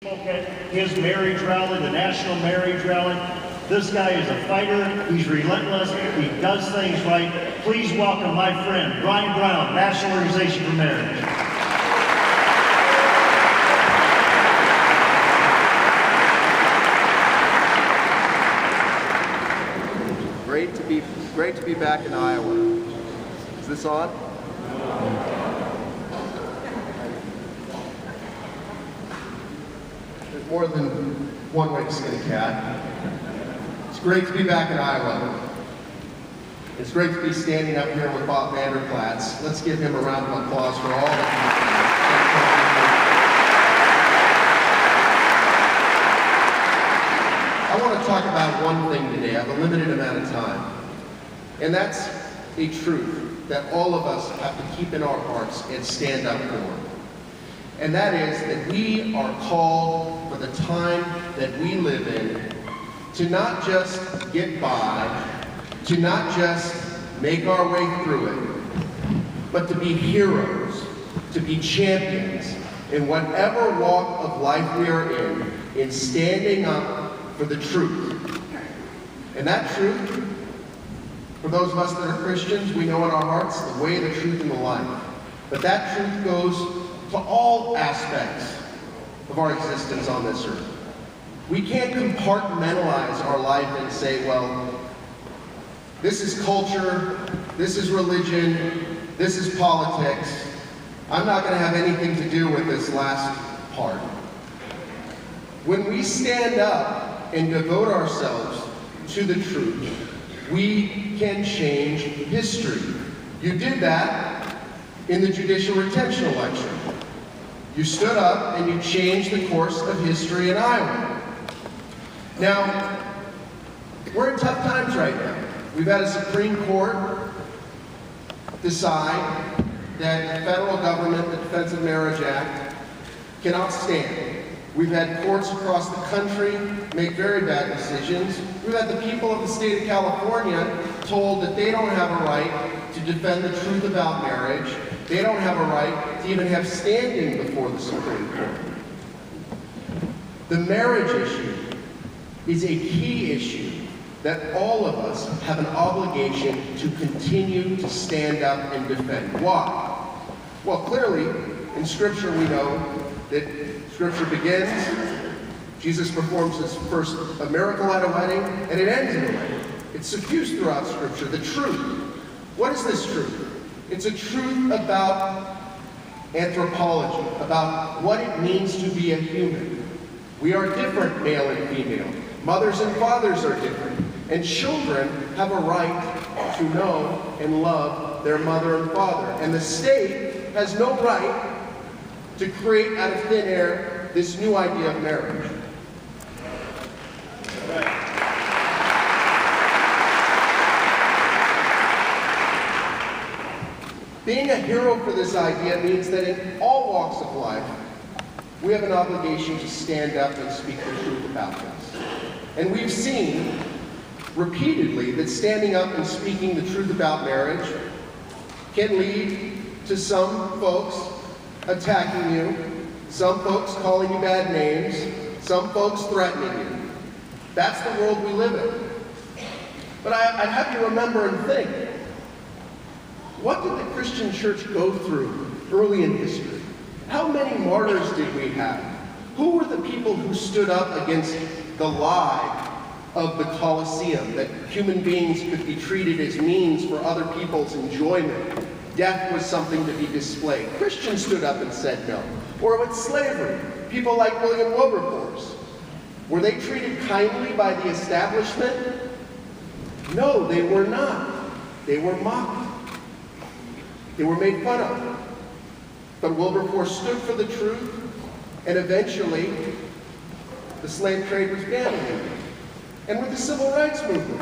At his marriage rally, the national marriage rally. This guy is a fighter. He's relentless. He does things right. Please welcome my friend, Brian Brown, National Organization for Marriage. Great to be back in Iowa. Is this on? There's more than one way to skin a cat. It's great to be back in Iowa. It's great to be standing up here with Bob Vanderplatz. Let's give him a round of applause for all that he's done. I want to talk about one thing today. I have a limited amount of time. And that's a truth that all of us have to keep in our hearts and stand up for. And that is that we are called for the time that we live in to not just get by, to not just make our way through it, but to be heroes, to be champions in whatever walk of life we are in standing up for the truth. And that truth, for those of us that are Christians, we know in our hearts the way, the truth, and the life. But that truth goes to all aspects of our existence on this earth. We can't compartmentalize our life and say, well, this is culture, this is religion, this is politics. I'm not going to have anything to do with this last part. When we stand up and devote ourselves to the truth, we can change history. You did that in the judicial retention election. You stood up and you changed the course of history in Iowa. Now, we're in tough times right now. We've had a Supreme Court decide that the federal government, the Defense of Marriage Act, cannot stand. We've had courts across the country make very bad decisions. We've had the people of the state of California told that they don't have a right to defend the truth about marriage. They don't have a right to even have standing before the Supreme Court. The marriage issue is a key issue that all of us have an obligation to continue to stand up and defend. Why? Well, clearly, in Scripture we know that Scripture begins, Jesus performs his first miracle at a wedding, and it ends in a wedding. It's suffused throughout Scripture. The truth. What is this truth? It's a truth about anthropology, about what it means to be a human. We are different, male and female. Mothers and fathers are different. And children have a right to know and love their mother and father. And the state has no right to create out of thin air this new idea of marriage. Being a hero for this idea means that in all walks of life, we have an obligation to stand up and speak the truth about this. And we've seen repeatedly that standing up and speaking the truth about marriage can lead to some folks attacking you, some folks calling you bad names, some folks threatening you. That's the world we live in. But I have you remember and think, what did the Christian church go through early in history? How many martyrs did we have? Who were the people who stood up against the lie of the Colosseum, that human beings could be treated as means for other people's enjoyment? Death was something to be displayed. Christians stood up and said no. Or with slavery, people like William Wilberforce. Were they treated kindly by the establishment? No, they were not. They were mocked. They were made fun of. But Wilberforce stood for the truth, and eventually the slave trade was banned. And with the civil rights movement,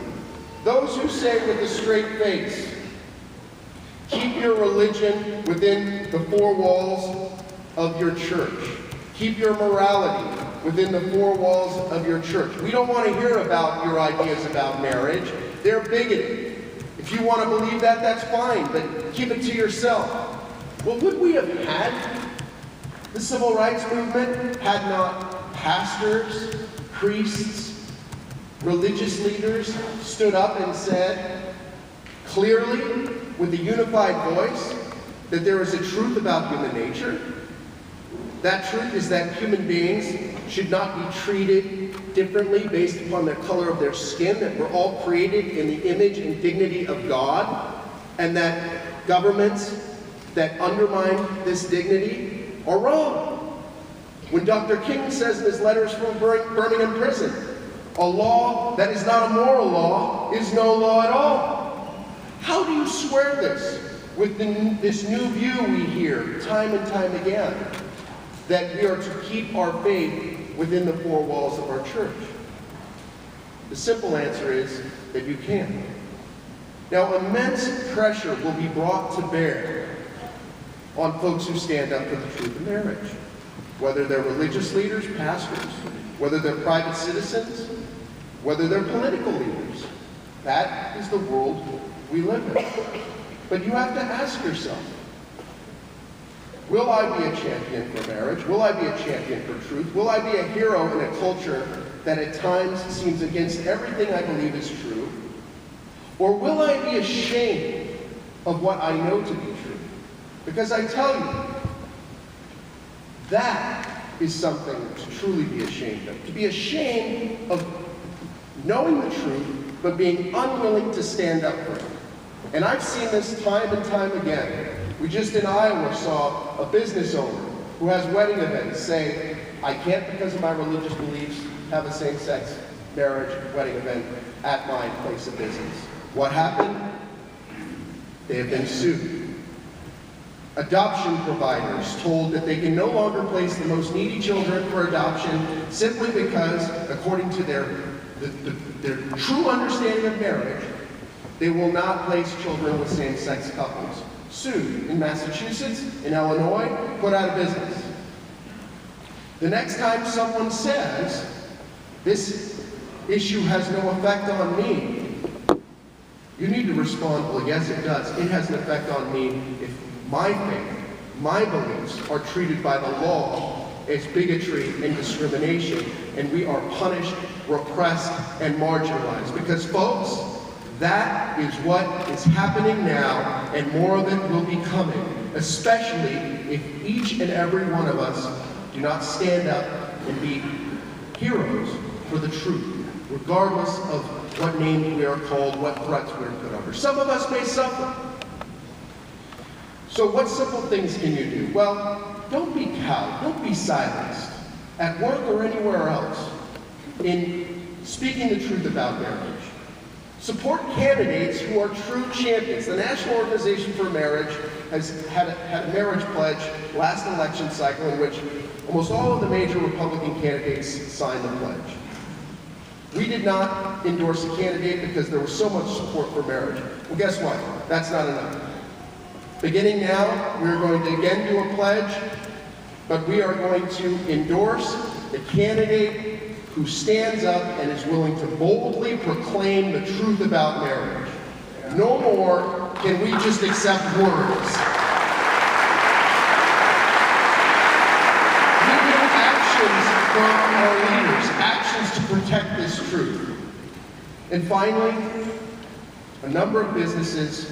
those who say with a straight face, keep your religion within the four walls of your church. Keep your morality within the four walls of your church. We don't want to hear about your ideas about marriage. They're bigoted. If you want to believe that, that's fine, but keep it to yourself. Well, would we have had the civil rights movement had not pastors, priests, religious leaders stood up and said clearly with a unified voice that there is a truth about human nature. That truth is that human beings should not be treated differently based upon the color of their skin, that we're all created in the image and dignity of God, and that governments that undermine this dignity are wrong. When Dr. King says in his letters from Birmingham prison, a law that is not a moral law is no law at all. How do you square this with this new view we hear time and time again, that we are to keep our faith within the four walls of our church? The simple answer is that you can't. Now, immense pressure will be brought to bear on folks who stand up for the truth of marriage, whether they're religious leaders, pastors, whether they're private citizens, whether they're political leaders. That is the world we live in. But you have to ask yourself, will I be a champion for marriage? Will I be a champion for truth? Will I be a hero in a culture that at times seems against everything I believe is true? Or will I be ashamed of what I know to be true? Because I tell you, that is something to truly be ashamed of. To be ashamed of knowing the truth, but being unwilling to stand up for it. And I've seen this time and time again. We just in Iowa saw a business owner who has wedding events say, I can't, because of my religious beliefs, have a same-sex marriage wedding event at my place of business. What happened? They have been sued. Adoption providers told that they can no longer place the most needy children for adoption simply because, according to their true understanding of marriage, they will not place children with same-sex couples. Sued in Massachusetts, in Illinois, put out of business. The next time someone says, this issue has no effect on me, you need to respond, well, yes, it does. It has an effect on me if my faith, my beliefs are treated by the law as bigotry and discrimination, and we are punished, repressed, and marginalized. Because, folks, that is what is happening now, and more of it will be coming, especially if each and every one of us do not stand up and be heroes for the truth, regardless of what names we are called, what threats we are put under. Some of us may suffer. So what simple things can you do? Well, don't be cowed, don't be silenced, at work or anywhere else, in speaking the truth about marriage. Support candidates who are true champions. The National Organization for Marriage has had a marriage pledge last election cycle in which almost all of the major Republican candidates signed the pledge. We did not endorse a candidate because there was so much support for marriage. Well, guess what? That's not enough. Beginning now, we're going to again do a pledge, but we are going to endorse the candidate who stands up and is willing to boldly proclaim the truth about marriage. No more can we just accept words. We need actions from our leaders, actions to protect this truth. And finally, a number of businesses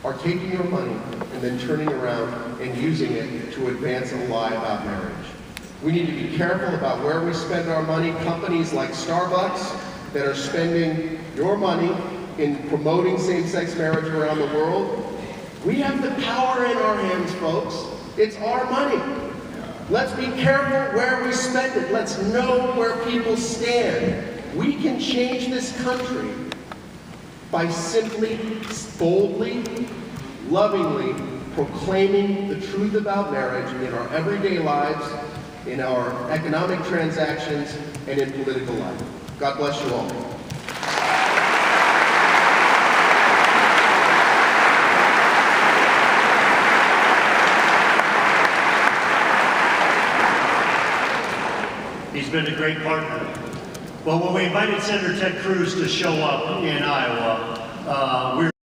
are taking your money and then turning around and using it to advance a lie about marriage. We need to be careful about where we spend our money. Companies like Starbucks that are spending your money in promoting same-sex marriage around the world. We have the power in our hands, folks. It's our money. Let's be careful where we spend it. Let's know where people stand. We can change this country by simply, boldly, lovingly proclaiming the truth about marriage in our everyday lives, in our economic transactions, and in political life. God bless you all. He's been a great partner. Well, when we invited Senator Ted Cruz to show up in Iowa, we